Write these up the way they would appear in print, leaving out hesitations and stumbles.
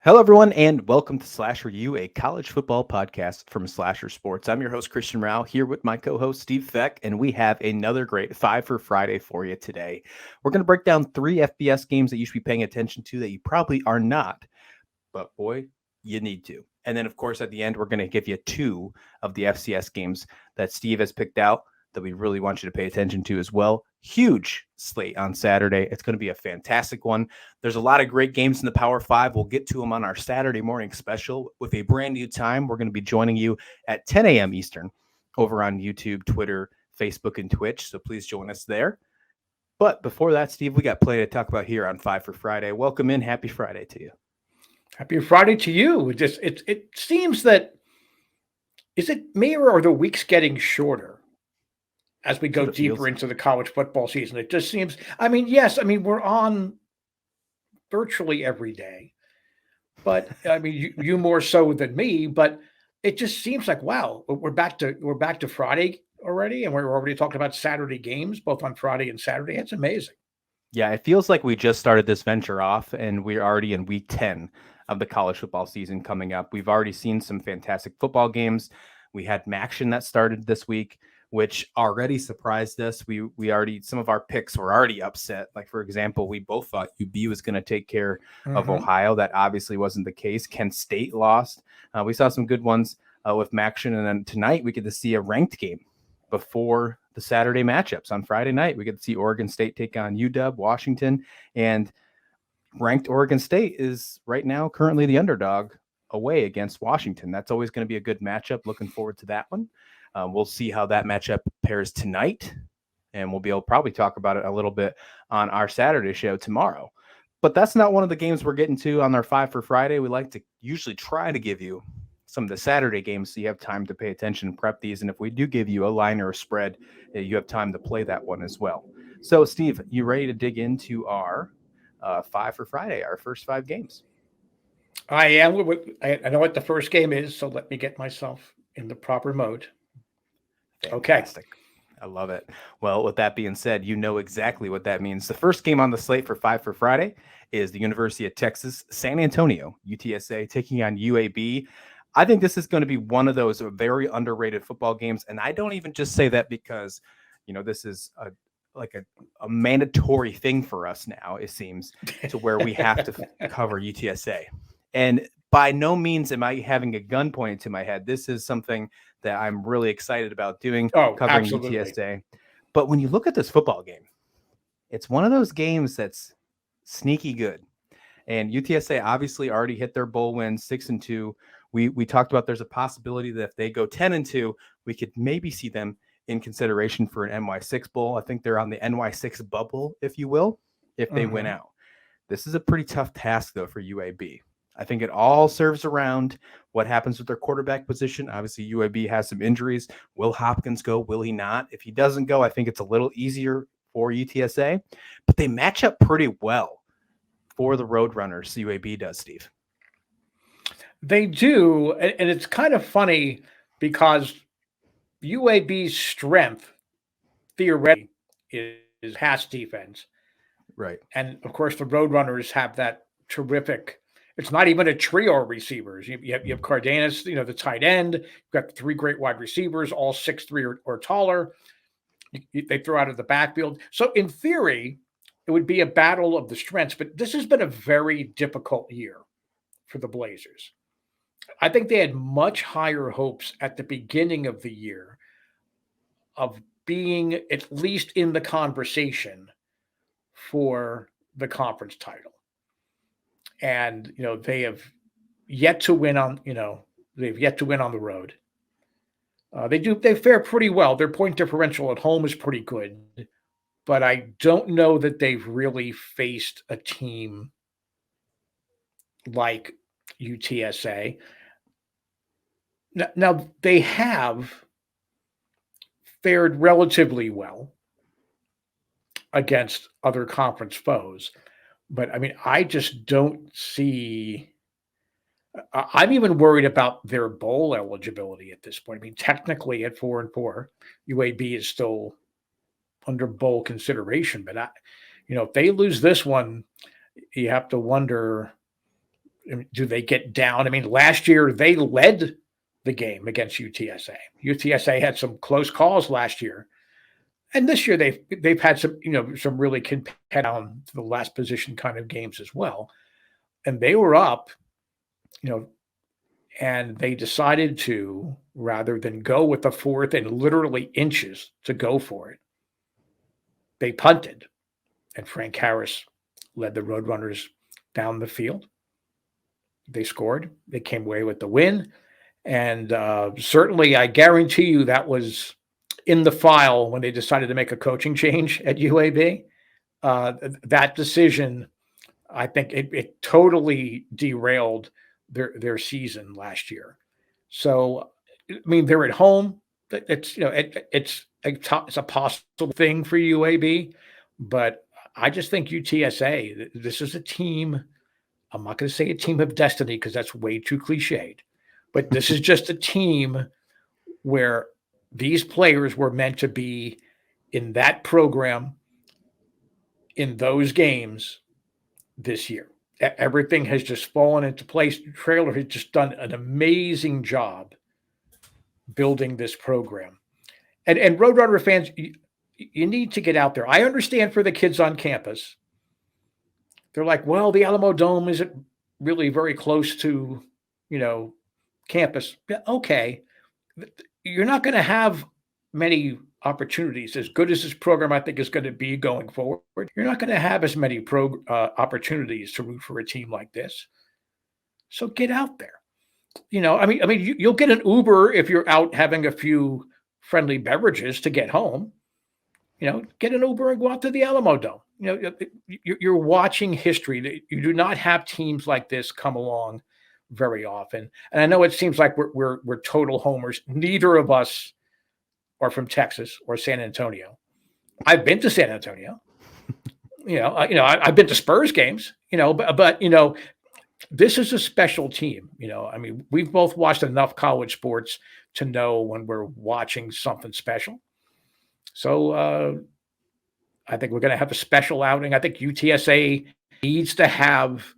Hello, everyone, and welcome to Slasher U, a college football podcast from Slasher Sports. I'm your host, Christian Rao, here with my co-host, Steve Feck, and we have another great 5 for Friday for you today. We're going to break down 3 FBS games that you should be paying attention to that you probably are not, but boy, you need to. And then, of course, at the end, we're going to give you 2 of the FCS games that Steve has picked out that we really want you to pay attention to as well. Huge slate on Saturday. It's going to be a fantastic one. There's a lot of great games in the Power Five. We'll get to them on our Saturday morning special with a brand new time. We're going to be joining you at 10 a.m. Eastern over on YouTube, Twitter, Facebook, and Twitch. So please join us there. But before that, Steve, we got plenty to talk about here on 5 for Friday. Welcome in. Happy Friday to you. Happy Friday to you. It seems that, is it me or are the weeks getting shorter as we go deeper into the college football season? It just seems, we're on virtually every day, but you more so than me, but it just seems like, wow, we're back to Friday already. And we're already talking about Saturday games, both on Friday and Saturday. It's amazing. Yeah, it feels like we just started this venture off and we're already in week 10 of the college football season coming up. We've already seen some fantastic football games. We had Maction that started this week, which already surprised us. We already, some of our picks were already upset. Like, for example, we both thought UB was going to take care of Ohio. That obviously wasn't the case. Kent State lost. We saw some good ones with Maction. And then tonight we get to see a ranked game before the Saturday matchups. On Friday night, we get to see Oregon State take on UW, Washington, and ranked Oregon State is right now currently the underdog away against Washington. That's always going to be a good matchup. Looking forward to that one. We'll see how that matchup pairs tonight, and we'll be able to probably talk about it a little bit on our Saturday show tomorrow. But that's not one of the games we're getting to on our 5 for Friday. We like to usually try to give you some of the Saturday games so you have time to pay attention and prep these. And if we do give you a line or a spread, you have time to play that one as well. So, Steve, you ready to dig into our 5 for Friday, our first 5 games? I am. I know what the first game is, so let me get myself in the proper mode. Fantastic. Okay. I love it. Well, with that being said, you know exactly what that means. The first game on the slate for 5 for Friday is the University of Texas, San Antonio, UTSA, taking on UAB. I think this is going to be one of those very underrated football games. And I don't even just say that because, this is a mandatory thing for us now, it seems, to where we have to cover UTSA. And by no means am I having a gun pointed to my head. This is something that I'm really excited about doing, covering absolutely. UTSA. But when you look at this football game, it's one of those games that's sneaky good. And UTSA obviously already hit their bowl win, 6-2. We talked about there's a possibility that if they go 10-2, we could maybe see them in consideration for an NY6 bowl. I think they're on the NY6 bubble, if you will, if they win out. This is a pretty tough task, though, for UAB. I think it all serves around what happens with their quarterback position. Obviously, UAB has some injuries. Will Hopkins go? Will he not? If he doesn't go, I think it's a little easier for UTSA. But they match up pretty well for the Roadrunners, UAB does, Steve. They do, and it's kind of funny because UAB's strength, theoretically, is pass defense. Right. And, of course, the Roadrunners have that terrific – it's not even a trio of receivers. You have Cardenas, the tight end. You've got 3 great wide receivers, all 6'3" or taller. They throw out of the backfield. So, in theory, it would be a battle of the strengths. But this has been a very difficult year for the Blazers. I think they had much higher hopes at the beginning of the year of being at least in the conversation for the conference title. And, they have yet to win on, they've yet to win on the road. They fare pretty well. Their point differential at home is pretty good, but I don't know that they've really faced a team like UTSA. Now, they have fared relatively well against other conference foes. But, I just don't see – I'm even worried about their bowl eligibility at this point. Technically at 4-4, UAB is still under bowl consideration. But, if they lose this one, you have to wonder Do they get down? I mean, last year they led the game against UTSA. UTSA had some close calls last year, and this year they've had some really down to the last position kind of games as well. And they were up, you know, and they decided to, rather than go with the fourth and literally inches to go for it, they punted, and Frank Harris led the Roadrunners down the field. They scored. They came away with the win. And certainly, I guarantee you that was in the file when they decided to make a coaching change at UAB. That decision, I think it totally derailed their season last year. So, I mean, they're at home. It's it's a possible thing for UAB, but I just think UTSA. This is a team. I'm not going to say a team of destiny because that's way too cliched, but this is just a team where these players were meant to be in that program in those games this year. Everything has just fallen into place. Traylor has just done an amazing job building this program. And Roadrunner fans, you need to get out there. I understand for the kids on campus. They're like, well, the Alamo Dome isn't really very close to, campus. Okay. You're not going to have many opportunities. As good as this program I think is going to be going forward, you're not going to have as many opportunities to root for a team like this. So get out there. You'll get an Uber if you're out having a few friendly beverages to get home. Get an Uber and go out to the Alamo Dome. You're watching history. You do not have teams like this come along very often. And I know it seems like we're total homers. Neither of us are from Texas or San Antonio. I've been to San Antonio. I've been to Spurs games. But this is a special team. We've both watched enough college sports to know when we're watching something special. So I think we're going to have a special outing. I think UTSA needs to have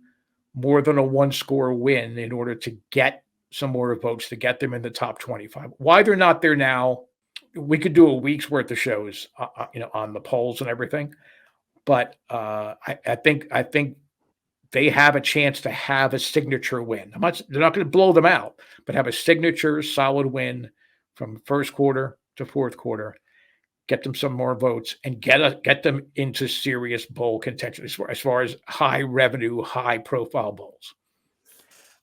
more than a one-score win in order to get some more votes to get them in the top 25. Why they're not there now, we could do a week's worth of shows, on the polls and everything. But I think they have a chance to have a signature win. They're not going to blow them out, but have a signature solid win from first quarter to fourth quarter. Get them some more votes and get them into serious bowl contention as far as high revenue, high profile bowls.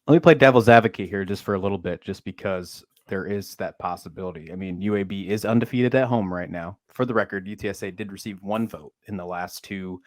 Let me play devil's advocate here just for a little bit, just because there is that possibility. I mean, UAB is undefeated at home right now. For the record, UTSA did receive one vote in the last two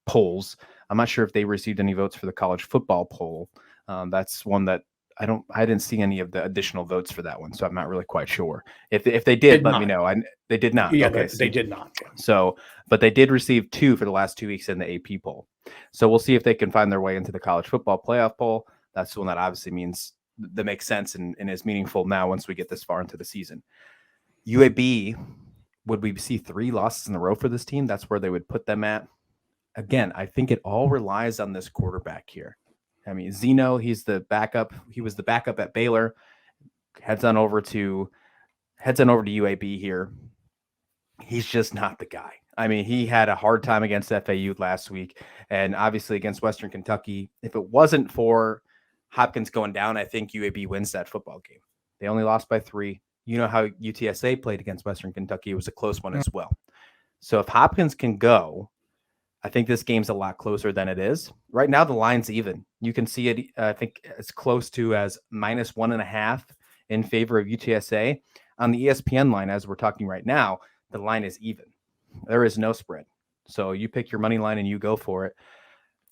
polls. I'm not sure if they received any votes for the college football poll. That's one that I didn't see any of the additional votes for that one, so I'm not really quite sure. If they did, let me know. They did not. Yeah, okay, they did not. So, but they did receive 2 for the last 2 weeks in the AP poll. So we'll see if they can find their way into the college football playoff poll. That's the one that obviously means that makes sense and is meaningful now once we get this far into the season. UAB, would we see 3 losses in a row for this team? That's where they would put them at. Again, I think it all relies on this quarterback here. I mean, Zeno, he's the backup. He was the backup at Baylor. Heads on over to UAB here. He's just not the guy. I mean, he had a hard time against FAU last week, and obviously against Western Kentucky. If it wasn't for Hopkins going down, I think UAB wins that football game. They only lost by 3. You know how UTSA played against Western Kentucky. It was a close one as well. So if Hopkins can go, I think this game's a lot closer than it is. Right now, the line's even. You can see it, I think, as close to as -1.5 in favor of UTSA. On the ESPN line, as we're talking right now, the line is even. There is no spread. So you pick your money line and you go for it.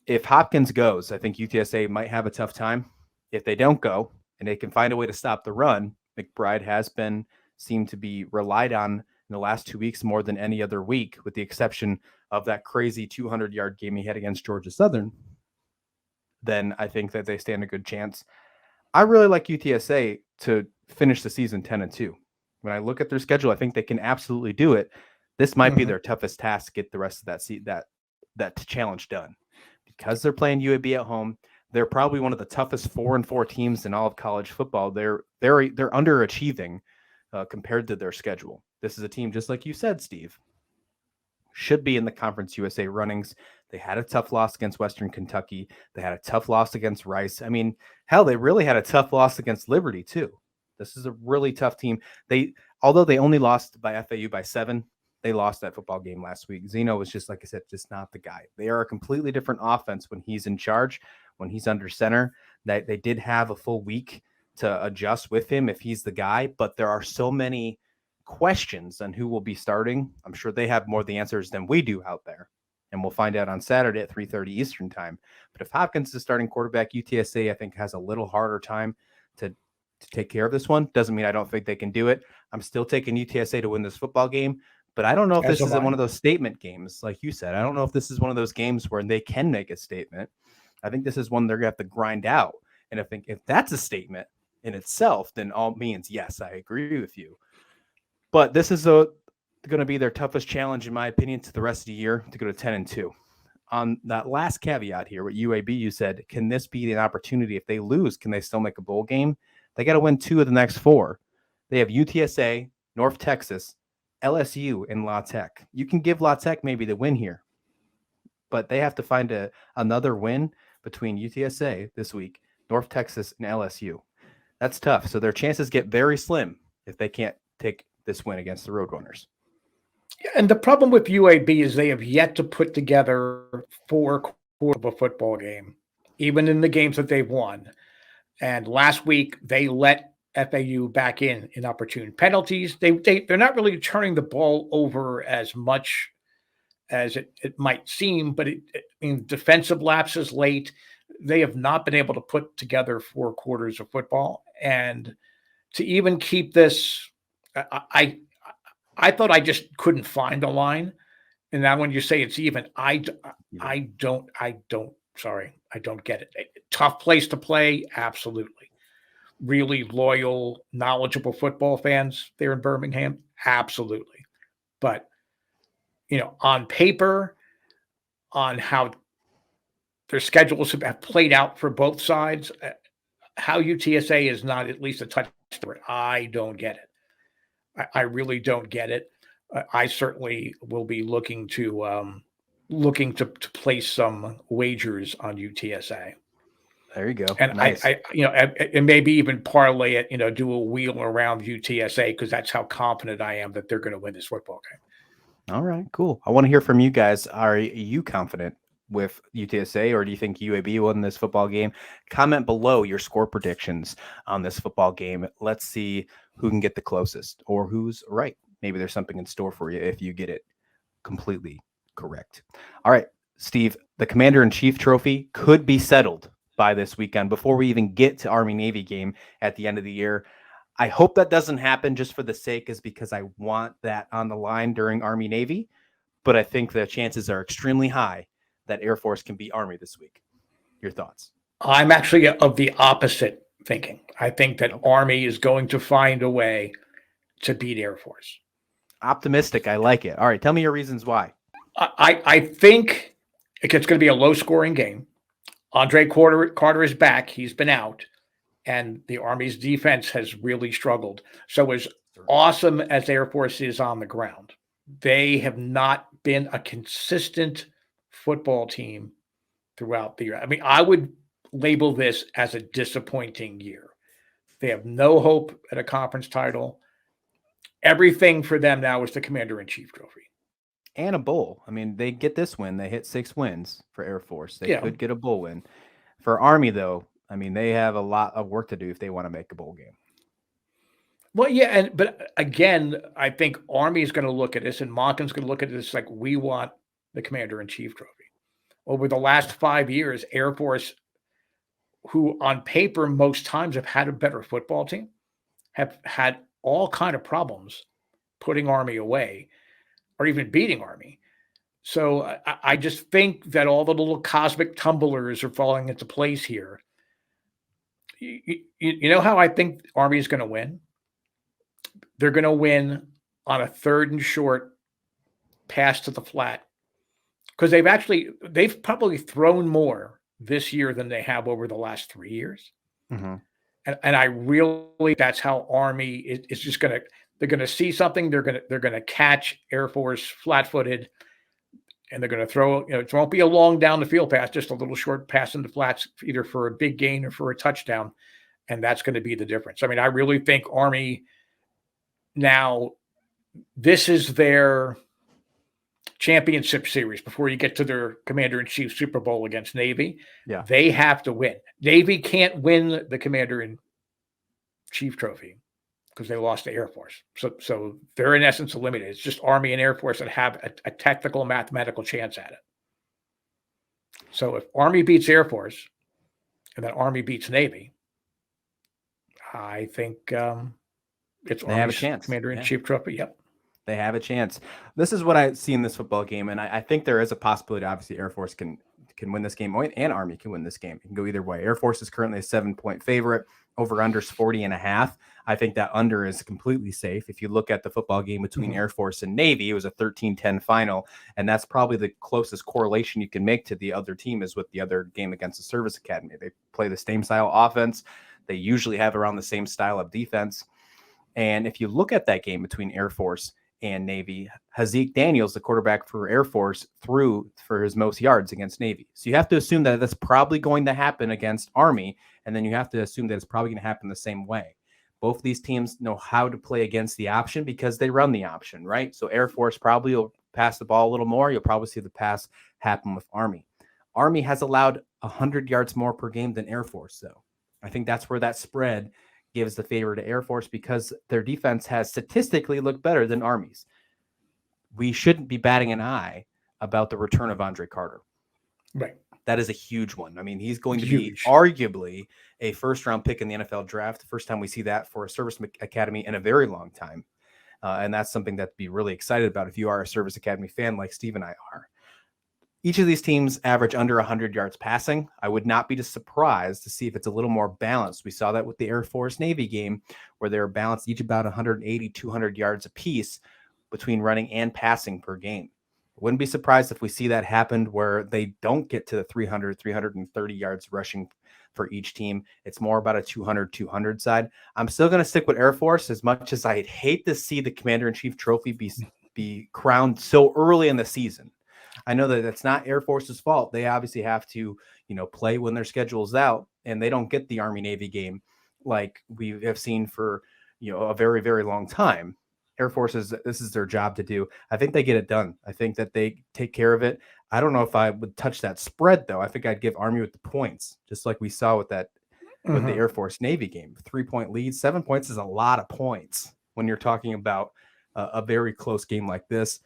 If Hopkins goes, I think UTSA might have a tough time. If they don't go and they can find a way to stop the run, McBride has seemed to be relied on in the last 2 weeks more than any other week, with the exception of that crazy 200-yard game he had against Georgia Southern, then I think that they stand a good chance. I really like UTSA to finish the season 10-2. When I look at their schedule, I think they can absolutely do it. This might be their toughest task to get the rest of that challenge done, because they're playing UAB at home. They're probably one of the toughest 4-4 teams in all of college football. They're underachieving compared to their schedule. This is a team, just like you said, Steve, should be in the Conference USA runnings. They had a tough loss against Western Kentucky. They had a tough loss against Rice. I mean, hell, they really had a tough loss against Liberty too. This is a really tough team. Although they only lost by FAU by 7, they lost that football game last week. Zeno was just, like I said, just not the guy. They are a completely different offense when he's in charge, when he's under center. That they did have a full week to adjust with him if he's the guy, but there are so many questions on who will be starting. I'm sure they have more of the answers than we do out there. And we'll find out on Saturday at 3:30 Eastern time. But if Hopkins is starting quarterback, UTSA, I think, has a little harder time to take care of this one. Doesn't mean I don't think they can do it. I'm still taking UTSA to win this football game. But I don't know if this is one of those statement games, like you said. I don't know if this is one of those games where they can make a statement. I think this is one they're going to have to grind out. And I think if that's a statement in itself, then all means, yes, I agree with you. But this is going to be their toughest challenge, in my opinion, to the rest of the year to go to 10-2. On that last caveat here, what UAB, you said, can this be an opportunity? If they lose, can they still make a bowl game? They got to win 2 of the next 4. They have UTSA, North Texas, LSU, and La Tech. You can give La Tech maybe the win here, but they have to find another win between UTSA this week, North Texas, and LSU. That's tough. So their chances get very slim if they can't take this win against the Roadrunners. And the problem with UAB is they have yet to put together 4 quarters of a football game, even in the games that they've won. And last week they let FAU back in opportune penalties. They're not really turning the ball over as much as it might seem, but in defensive lapses late, they have not been able to put together 4 quarters of football. And to even keep this, I thought I just couldn't find a line. And now when you say it's even, I don't get it. Tough place to play. Absolutely. Really loyal, knowledgeable football fans there in Birmingham. Absolutely. But, on paper, on how their schedules have played out for both sides, how UTSA is not at least a touch. I don't get it. I really don't get it. I certainly will be looking to place some wagers on UTSA. There you go. And nice. And maybe even parlay it, do a wheel around UTSA because that's how confident I am that they're going to win this football game. All right, cool. I want to hear from you guys. Are you confident with UTSA, or do you think UAB won this football game? Comment below your score predictions on this football game. Let's see who can get the closest or who's right. Maybe there's something in store for you if you get it completely correct. All right, Steve, the Commander-in-Chief trophy could be settled by this weekend before we even get to Army-Navy game at the end of the year. I hope that doesn't happen just for the sake, is because I want that on the line during Army-Navy, but I think the chances are extremely high that Air Force can beat Army this week. Your thoughts? I'm actually of the opposite thinking. I think that Army is going to find a way to beat Air Force. Optimistic. I like it. All right. Tell me your reasons why. I think it's going to be a low-scoring game. Andre Carter is back. He's been out. And the Army's defense has really struggled. So as awesome as Air Force is on the ground, they have not been a consistent football team throughout the year. I mean, I would label this as a disappointing year. They have no hope at a conference title. Everything for them now is the Commander-in-Chief trophy. And a bowl. I mean, they get this win. They hit 6 wins for Air Force. They could get a bowl win. For Army, though, I mean, they have a lot of work to do if they want to make a bowl game. Well, yeah, but again, I think Army is going to look at this, and Monken's going to look at this like, we want the Commander-in-Chief trophy. Over the last 5 years, Air Force, who on paper most times have had a better football team, have had all kind of problems putting Army away or even beating Army. So I just think that all the little cosmic tumblers are falling into place here. You know how I think Army is going to win? They're going to win on a 3rd and short pass to the flat, because they've probably thrown more this year than they have over the last 3 years. Mm-hmm. And I really, that's how Army is just going to, they're going to see something. They're going to catch Air Force flat-footed, and they're going to throw, it won't be a long down the field pass, just a little short pass in the flats, either for a big gain or for a touchdown. And that's going to be the difference. I mean, I really think Army now, this is their championship series before you get to their Commander-in-Chief Super Bowl against Navy. Yeah. They have to win. Navy can't win the Commander-in-Chief trophy because they lost to Air Force. So they're in essence eliminated. It's just Army and Air Force that have a technical mathematical chance at it. So if Army beats Air Force and then Army beats Navy, I think it's They have a Army's chance. Commander-in-Chief trophy. Yep. They have a chance. This is what I see in this football game, and I think there is a possibility. Obviously, Air Force can win this game, and Army can win this game. It can go either way. Air Force is currently a 7-point favorite. Over/under's 40.5. I think that under is completely safe. If you look at the football game between Air Force and Navy, it was a 13-10 final, and that's probably the closest correlation you can make to the other team is with the other game against the Service Academy. They play the same style offense. They usually have around the same style of defense. And if you look at that game between Air Force and Navy, Hazik Daniels, the quarterback for Air Force, threw for his most yards against Navy. So you have to assume that that's probably going to happen against Army, and then you have to assume that it's probably going to happen the same way. Both of these teams know how to play against the option because they run the option, right? So Air Force probably will pass the ball a little more. You'll probably see the pass happen with Army. Army has allowed 100 yards more per game than Air Force, though. I think that's where that spread gives the favor to Air Force because their defense has statistically looked better than Army's. We shouldn't be batting an eye about the return of Andre Carter. Right. That is a huge one. I mean, he's going to be arguably a first-round pick in the NFL draft. The first time we see that for a service academy in a very long time. And that's something that to be really excited about if you are a service academy fan like Steve and I are. Each of these teams average under 100 yards passing. I would not be surprised to see if it's a little more balanced. We saw that with the Air Force Navy game where they were balanced each about 180, 200 yards apiece between running and passing per game. Wouldn't be surprised if we see that happen where they don't get to the 300, 330 yards rushing for each team. It's more about a 200 side. I'm still going to stick with Air Force as much as I'd hate to see the Commander-in-Chief trophy be crowned so early in the season. I know that it's not Air Force's fault. They obviously have to, play when their schedule is out, and they don't get the Army-Navy game like we have seen for, a very, very long time. Air Force this is their job to do. I think they get it done. I think that they take care of it. I don't know if I would touch that spread, though. I think I'd give Army with the points, just like we saw with that with the Air Force Navy game. 3-point lead, 7 points is a lot of points when you're talking about a very close game like this.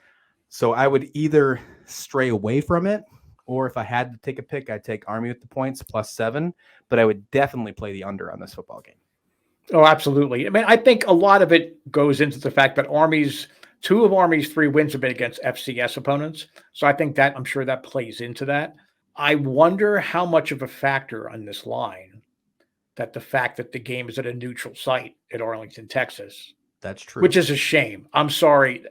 So I would either stray away from it, or if I had to take a pick, I'd take Army with the points +7, but I would definitely play the under on this football game. Oh, absolutely. I mean, I think a lot of it goes into the fact that two of Army's 3 wins have been against FCS opponents. So I think that, I'm sure that plays into that. I wonder how much of a factor on this line that the fact that the game is at a neutral site at Arlington, Texas. That's true. Which is a shame. I'm sorry.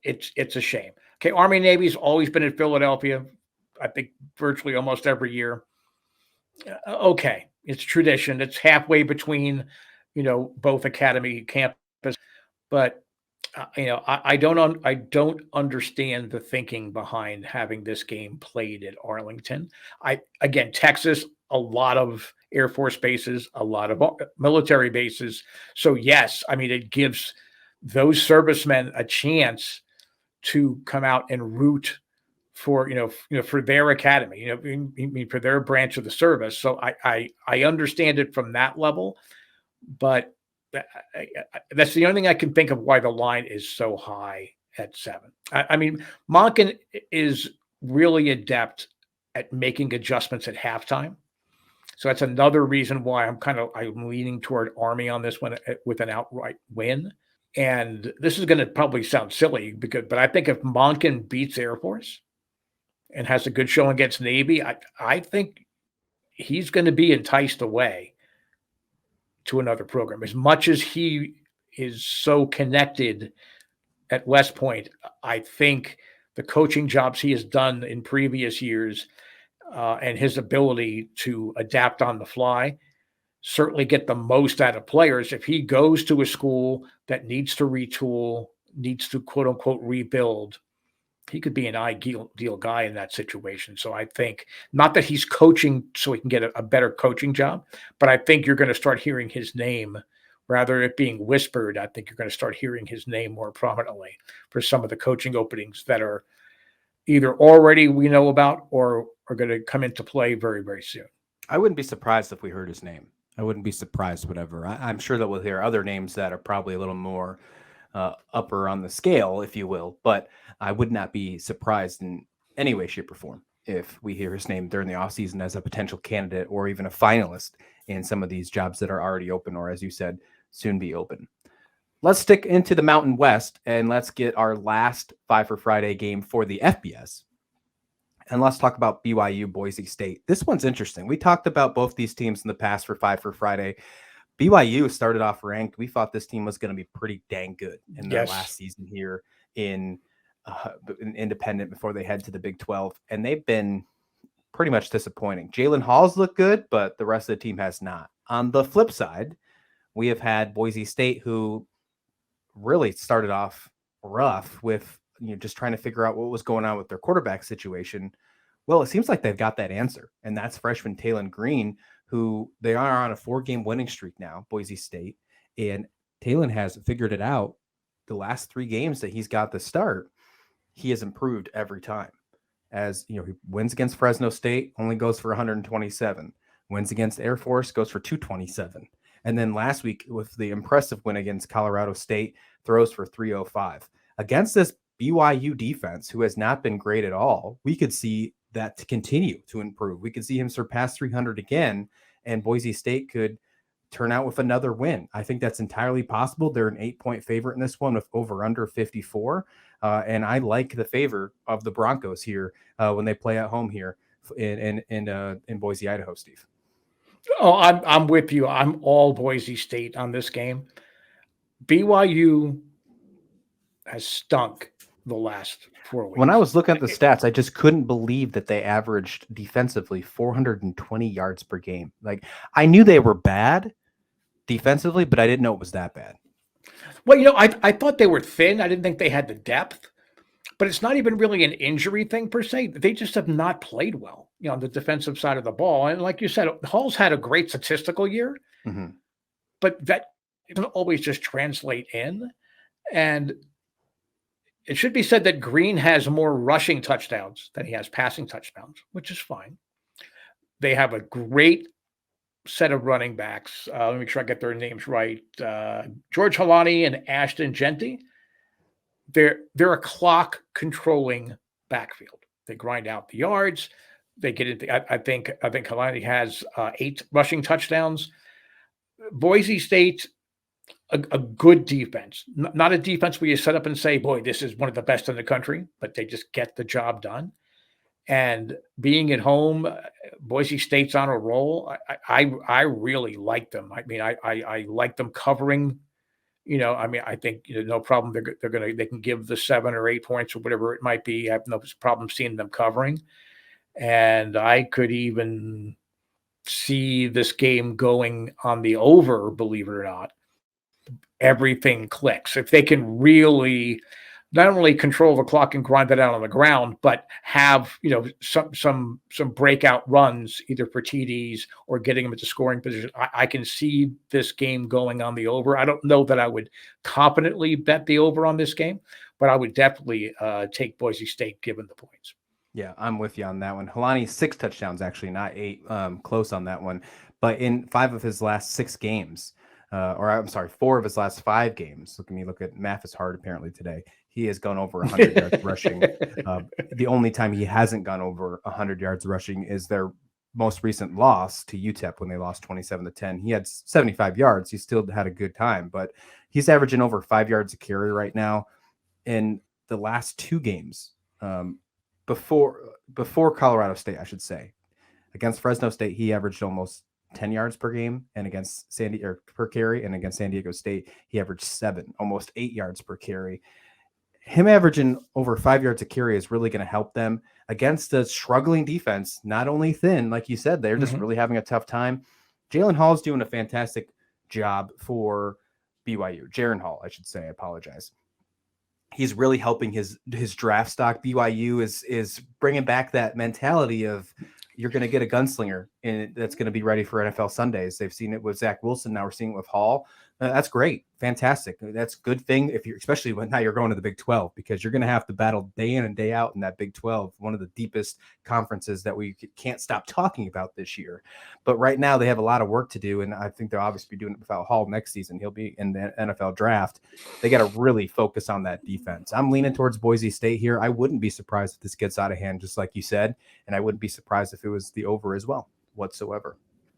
It's a shame. Okay, Army Navy's always been in Philadelphia, I think virtually almost every year. Okay, it's tradition. It's halfway between, both academy campus. But I don't understand the thinking behind having this game played at Arlington. Again, Texas, a lot of Air Force bases, a lot of military bases. So yes, I mean, it gives those servicemen a chance to come out and root for, for their academy, for their branch of the service. So I understand it from that level, but that's the only thing I can think of why the line is so high at 7. I mean, Monken is really adept at making adjustments at halftime. So that's another reason why I'm leaning toward Army on this one with an outright win. And this is going to probably sound silly but I think if Monken beats Air Force and has a good showing against Navy, I think he's going to be enticed away to another program. As much as he is so connected at West Point, I think the coaching jobs he has done in previous years and his ability to adapt on the fly, certainly get the most out of players. If he goes to a school that needs to retool, needs to quote unquote rebuild, he could be an ideal guy in that situation. So I think not that he's coaching so he can get a better coaching job, but I think you're going to start hearing his name rather than it being whispered. I think you're going to start hearing his name more prominently for some of the coaching openings that are either already we know about or are going to come into play very, very soon. I wouldn't be surprised if we heard his name. I wouldn't be surprised, whatever. I'm sure that we'll hear other names that are probably a little more upper on the scale, if you will, but I would not be surprised in any way, shape, or form if we hear his name during the offseason as a potential candidate or even a finalist in some of these jobs that are already open or, as you said, soon be open. Let's stick into the Mountain West and let's get our last 5 for Friday game for the FBS. And let's talk about BYU Boise State. This one's interesting. We talked about both these teams in the past for 5 for Friday. BYU started off ranked. We thought this team was going to be pretty dang good in their last season here in independent before they head to the Big 12. And they've been pretty much disappointing. Jalen Hall's looked good, but the rest of the team has not. On the flip side, we have had Boise State, who really started off rough with just trying to figure out what was going on with their quarterback situation. Well, it seems like they've got that answer, and that's freshman Talon Green, who they are on a 4-game winning streak now, Boise State, and Talon has figured it out. The last 3 games that he's got the start, he has improved every time. As he wins against Fresno State, only goes for 127. Wins against Air Force, goes for 227. And then last week with the impressive win against Colorado State, throws for 305. Against this BYU defense, who has not been great at all, we could see that to continue to improve. We could see him surpass 300 again, and Boise State could turn out with another win. I think that's entirely possible. They're an 8-point favorite in this one with over under 54. And I like the favor of the Broncos here when they play at home here in Boise, Idaho, Steve. Oh, I'm with you. I'm all Boise State on this game. BYU has stunk the last 4 weeks. When I was looking at the stats, I just couldn't believe that they averaged defensively 420 yards per game. Like, I knew they were bad defensively, but I didn't know it was that bad. Well, I thought they were thin. I didn't think they had the depth, but it's not even really an injury thing per se. They just have not played well, on the defensive side of the ball. And like you said, Hall's had a great statistical year, but that doesn't always just translate in. And it should be said that Green has more rushing touchdowns than he has passing touchdowns, which is fine. They have a great set of running backs. Let me make sure I get their names right. George Halani and Ashton Genty. They're a clock controlling backfield. They grind out the yards. They get into. I think Halani has 8 rushing touchdowns. Boise State, a good defense, not a defense where you set up and say, "Boy, this is one of the best in the country," but they just get the job done. And being at home, Boise State's on a roll. I really like them. I mean, I like them covering. I think no problem. They can give the 7 or 8 points or whatever it might be. I have no problem seeing them covering, and I could even see this game going on the over. Believe it or not, everything clicks if they can really not only control the clock and grind it out on the ground, but have some breakout runs either for TDs or getting them into scoring position. I can see this game going on the over. I don't know that I would confidently bet the over on this game, but I would definitely take Boise State given the points. Yeah, I'm with you on that one. Halani 6 touchdowns, actually, not 8. Close on that one. But in 5 of his last 6 games, 4 of his last 5 games. Look at math is hard apparently today. He has gone over 100 yards rushing. The only time he hasn't gone over 100 yards rushing is their most recent loss to UTEP when they lost 27-10. He had 75 yards. He still had a good time, but he's averaging over 5 yards a carry right now. In the last 2 games, before Colorado State, I should say, against Fresno State, he averaged almost 10 yards per game, and against per carry, and against San Diego State, he averaged 7, almost 8 yards per carry. Him averaging over 5 yards a carry is really going to help them against a struggling defense, not only thin, like you said, they're just Mhm. really having a tough time. Jalen Hall's doing a fantastic job for BYU. Jaron Hall, I should say. I apologize. He's really helping his draft stock. BYU is bringing back that mentality of you're going to get a gunslinger and that's going to be ready for NFL Sundays. They've seen it with Zach Wilson. Now we're seeing it with Hall. That's great. Fantastic. That's a good thing if you're, especially when now you're going to the Big 12, because you're going to have to battle day in and day out in that Big 12, one of the deepest conferences that we can't stop talking about this year. But right now they have a lot of work to do. And I think they'll obviously be doing it without Hall next season. He'll be in the NFL draft. They got to really focus on that defense. I'm leaning towards Boise State here. I wouldn't be surprised if this gets out of hand, just like you said. And I wouldn't be surprised if it was the over as well, whatsoever.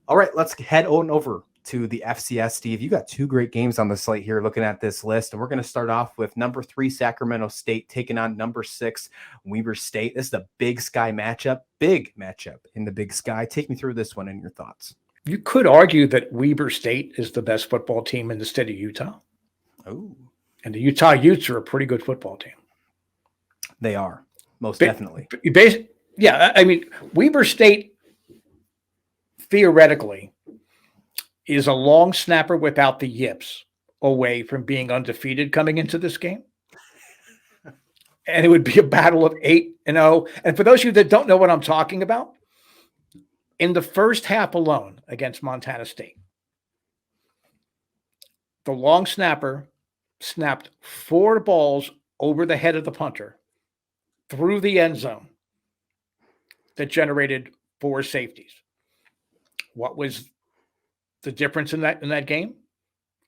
All right, let's head on over to the FCS. Steve, you got two great games on the slate here looking at this list. And we're going to start off with number 3, Sacramento State, taking on number 6, Weber State. This is a Big Sky matchup, big matchup in the Big Sky. Take me through this one and your thoughts. You could argue that Weber State is the best football team in the state of Utah. Oh, and the Utah Utes are a pretty good football team. They are, most definitely. Yeah, I mean, Weber State theoretically is a long snapper without the yips away from being undefeated coming into this game. And it would be a battle of 8-0. And for those of you that don't know what I'm talking about, in the first half alone against Montana State, the long snapper snapped 4 balls over the head of the punter through the end zone that generated 4 safeties. What was the difference in that game?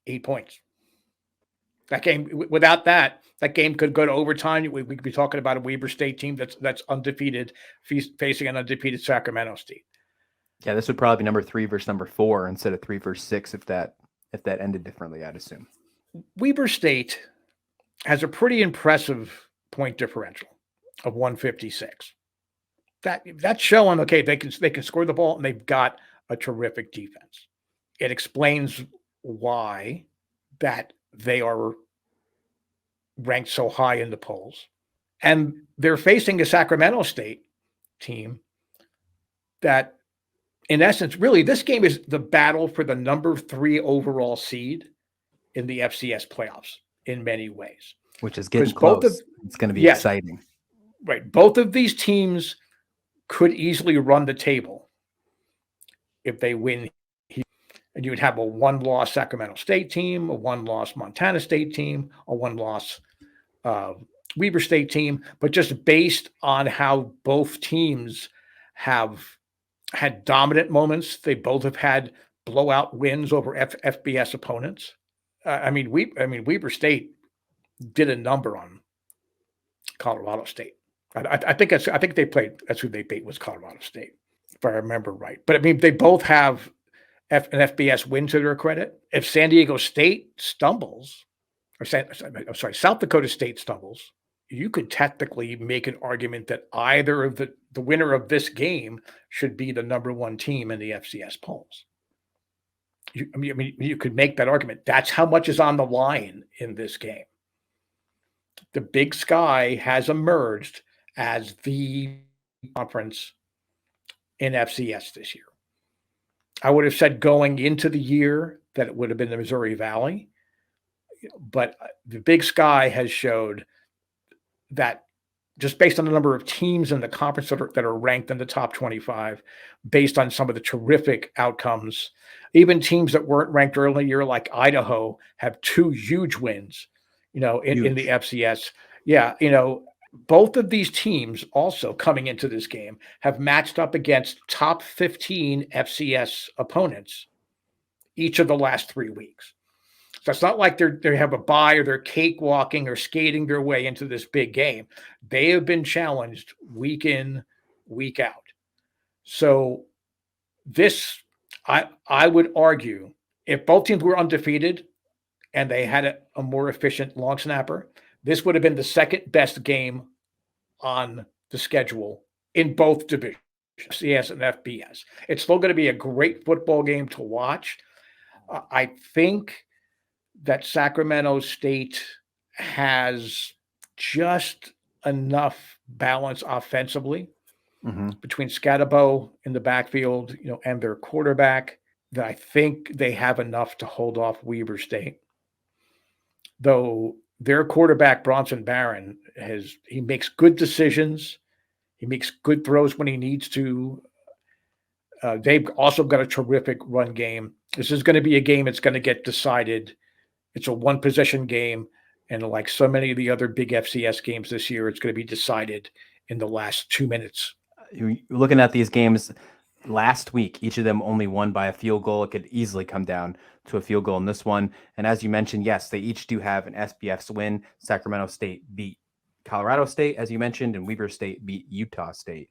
8 points. That game, without that game could go to overtime. We could be talking about a Weber State team that's undefeated, facing an undefeated Sacramento State. Yeah, this would probably be number 3 versus number 4 instead of 3 versus 6 if that ended differently, I'd assume. Weber State has a pretty impressive point differential of 156. That's showing, okay, they can score the ball and they've got a terrific defense. It explains why that they are ranked so high in the polls. And they're facing a Sacramento State team that, in essence, really, this game is the battle for the number 3 overall seed in the FCS playoffs in many ways. Which is getting close. It's going to be exciting. Right. Both of these teams could easily run the table if they win here. And you would have a 1-loss Sacramento State team, a 1-loss Montana State team, a 1-loss Weber State team. But just based on how both teams have had dominant moments, they both have had blowout wins over FBS opponents. Weber State did a number on Colorado State. I think they played. That's who they beat, was Colorado State, if I remember right. But I mean, they both have an FBS win to their credit. If San Diego State stumbles, South Dakota State stumbles, you could technically make an argument that either of the winner of this game should be the number 1 team in the FCS polls. You could make that argument. That's how much is on the line in this game. The Big Sky has emerged as the conference in FCS this year. I would have said going into the year that it would have been the Missouri Valley, but the Big Sky has showed that just based on the number of teams in the conference that are ranked in the top 25, based on some of the terrific outcomes, even teams that weren't ranked early in the year, like Idaho, have 2 huge wins, in the FCS. Yeah, both of these teams also coming into this game have matched up against top 15 FCS opponents each of the last 3 weeks. So it's not like they have a bye or they're cakewalking or skating their way into this big game. They have been challenged week in, week out. So this, I would argue, if both teams were undefeated and they had a more efficient long snapper, this would have been the second best game on the schedule in both divisions, FCS and FBS. It's still going to be a great football game to watch. I think that Sacramento State has just enough balance offensively between Scatterbo in the backfield, and their quarterback, that I think they have enough to hold off Weber State. Though their quarterback, Bronson Barron, he makes good decisions. He makes good throws when he needs to. They've also got a terrific run game. This is going to be a game that's going to get decided. It's a one possession game. And like so many of the other big FCS games this year, it's going to be decided in the last 2 minutes. You're looking at these games last week, each of them only won by a field goal. It could easily come down to a field goal in this one. And as you mentioned, yes, they each do have an SBF's win. Sacramento State beat Colorado State, as you mentioned, and Weber State beat Utah State.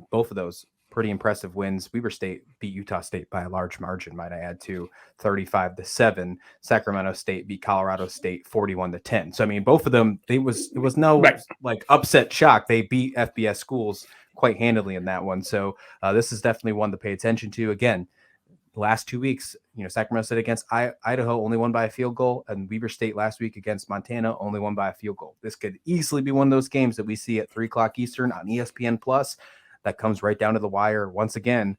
Both of those pretty impressive wins. Weber State beat Utah State by a large margin, might I add, to 35-7. Sacramento State beat Colorado State 41-10. So I mean, both of them, it was no like upset shock. They beat FBS schools quite handily in that one. So this is definitely one to pay attention to. Again, the last 2 weeks, Sacramento State against Idaho only won by a field goal, and Weber State last week against Montana only won by a field goal. This could easily be one of those games that we see at 3:00 Eastern on ESPN Plus that comes right down to the wire once again,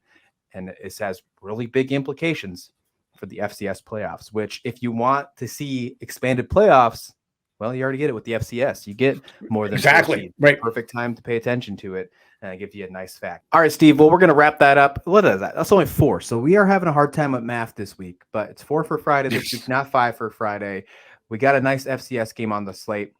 and it has really big implications for the FCS playoffs, which if you want to see expanded playoffs, well, you already get it with the FCS. You get more than exactly right. Perfect time to pay attention to it. And I give you a nice fact. All right, Steve. Well, we're going to wrap that up. What is that? That's only 4. So we are having a hard time with math this week, but it's 4 for Friday this week, not 5 for Friday. We got a nice FCS game on the slate.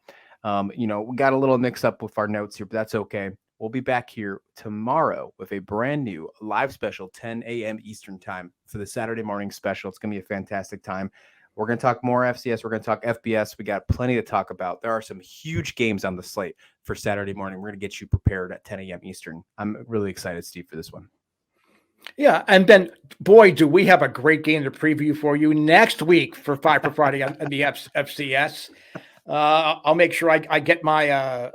We got a little mix up with our notes here, but that's okay. We'll be back here tomorrow with a brand new live special, 10 a.m. Eastern time for the Saturday morning special. It's going to be a fantastic time. We're going to talk more FCS. We're going to talk FBS. We got plenty to talk about. There are some huge games on the slate for Saturday morning. We're going to get you prepared at 10 a.m. Eastern. I'm really excited, Steve, for this one. Yeah, and then, boy, do we have a great game to preview for you next week for 5 for Friday on the FCS. I'll make sure I get my.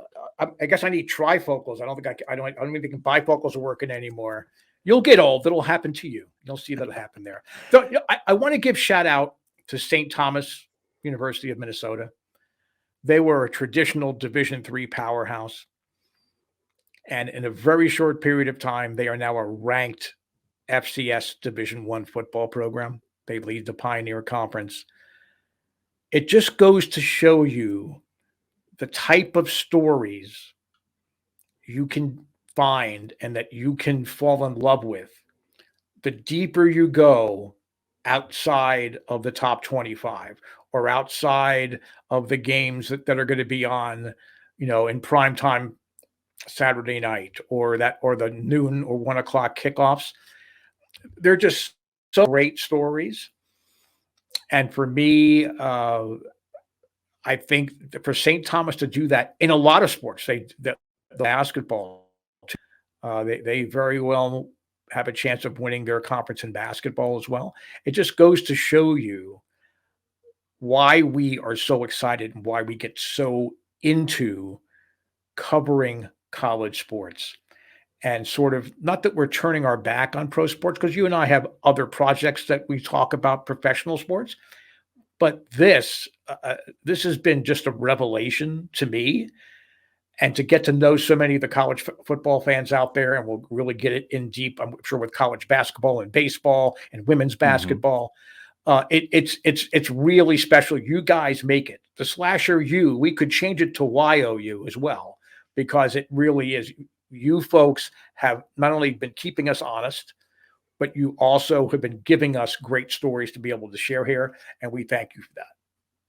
I guess I need trifocals. I don't even think bifocals are working anymore. You'll get old. It'll happen to you. You'll see that'll happen there. So I want to give shout out to St. Thomas University of Minnesota. They were a traditional Division III powerhouse. And in a very short period of time, they are now a ranked FCS Division I football program. They lead the Pioneer Conference. It just goes to show you the type of stories you can find and that you can fall in love with. The deeper you go outside of the top 25 or outside of the games that are going to be on, in prime time Saturday night or the noon or 1 o'clock kickoffs, they're just so great stories. And for me, I think for St. Thomas to do that in a lot of sports, the basketball, they very well have a chance of winning their conference in basketball as well. It just goes to show you why we are so excited and why we get so into covering college sports. And sort of, not that we're turning our back on pro sports, because you and I have other projects that we talk about professional sports, but this has been just a revelation to me. And to get to know so many of the college football fans out there, and we'll really get it in deep, I'm sure, with college basketball and baseball and women's basketball. It's really special. You guys make it. The Slasher U, we could change it to YOU as well, because it really is. You folks have not only been keeping us honest, but you also have been giving us great stories to be able to share here. And we thank you for that.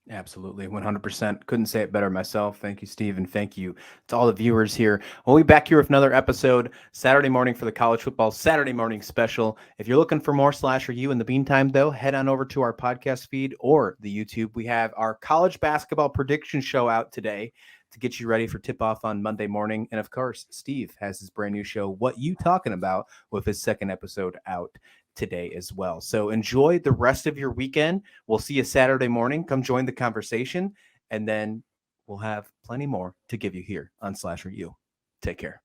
Absolutely. 100%. Couldn't say it better myself. Thank you, Steve. And thank you to all the viewers here. We'll be back here with another episode Saturday morning for the college football Saturday morning special. If you're looking for more Slasher U in the meantime, though, head on over to our podcast feed or the YouTube. We have our college basketball prediction show out today to get you ready for tip-off on Monday morning. And of course, Steve has his brand new show, What You Talking About, with his second episode out today as well. So enjoy the rest of your weekend. We'll see you Saturday morning. Come join the conversation, and then we'll have plenty more to give you here on Slasher U. Take care.